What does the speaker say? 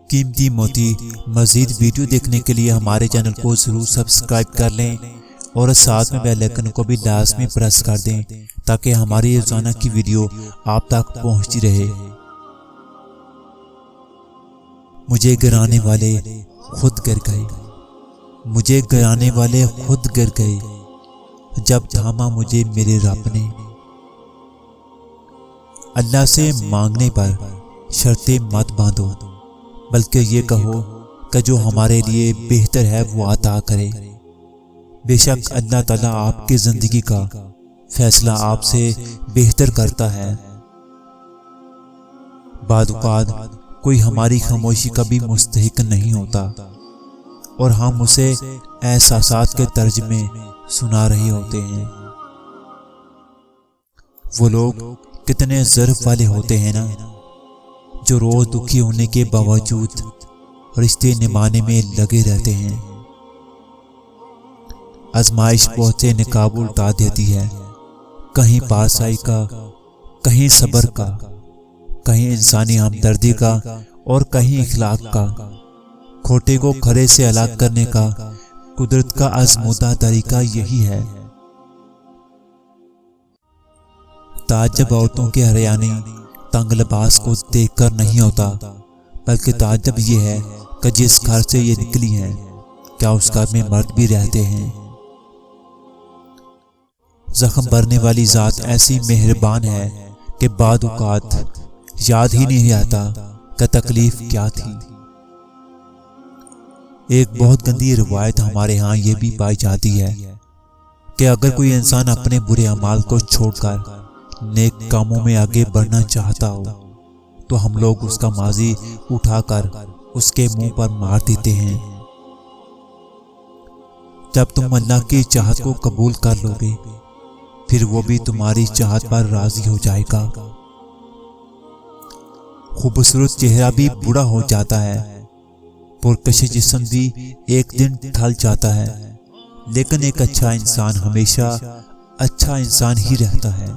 قیمتی موتی مزید ویڈیو دیکھنے کے لیے ہمارے چینل کو ضرور سبسکرائب کر لیں اور ساتھ میں بیل آئیکن کو بھی لازمی پریس کر دیں تاکہ ہماری روزانہ کی ویڈیو آپ تک پہنچتی رہے۔ مجھے گرانے والے خود گر گئے، مجھے گرانے والے خود گر گئے، جب تھاما مجھے میرے رب نے۔ اللہ سے مانگنے پر شرطیں مت باندھو، بلکہ یہ کہو کہ جو ہمارے لیے بہتر ہے وہ عطا کرے۔ بے شک اللہ تعالیٰ آپ کی زندگی کا فیصلہ آپ سے بہتر کرتا ہے۔ بعض اوقات کوئی ہماری خاموشی کا بھی مستحق نہیں ہوتا اور ہم اسے احساسات کے ترجمے سنا رہے ہوتے ہیں۔ وہ لوگ کتنے ظرف والے ہوتے ہیں نا، جو روز دکھی ہونے کے باوجود رشتے نبھانے میں لگے رہتے ہیں۔ آزمائش بہت سے نقاب الٹا دیتی ہے، کہیں پاسائی کا، کہیں صبر کا، کہیں انسانی ہمدردی کا اور کہیں اخلاق کا۔ کھوٹے کو کھرے سے الگ کرنے کا قدرت کا آزمودہ طریقہ یہی ہے۔ تعجب عورتوں کے ہریانی تنگ لباس کو دیکھ کر نہیں ہوتا، بلکہ تعجب یہ ہے کہ جس گھر سے یہ نکلی ہیں کیا اس گھر میں مرد بھی رہتے ہیں۔ زخم بھرنے والی ذات ایسی مہربان ہے کہ بعض اوقات یاد ہی نہیں آتا کہ تکلیف کیا تھی۔ ایک بہت گندی روایت ہمارے ہاں یہ بھی پائی جاتی ہے کہ اگر کوئی انسان اپنے برے اعمال کو چھوڑ کر نیک کاموں میں آگے بڑھنا چاہتا ہو تو ہم لوگ اس کا ماضی اٹھا کر اس کے منہ پر مار دیتے ہیں۔ جب تم اللہ کی چاہت کو قبول کر لو گے پھر وہ بھی تمہاری چاہت پر راضی ہو جائے گا۔ خوبصورت چہرہ بھی بوڑھا ہو جاتا ہے، پرکش جسم بھی ایک دن ڈھل جاتا ہے، لیکن ایک اچھا انسان ہمیشہ اچھا انسان ہی رہتا ہے۔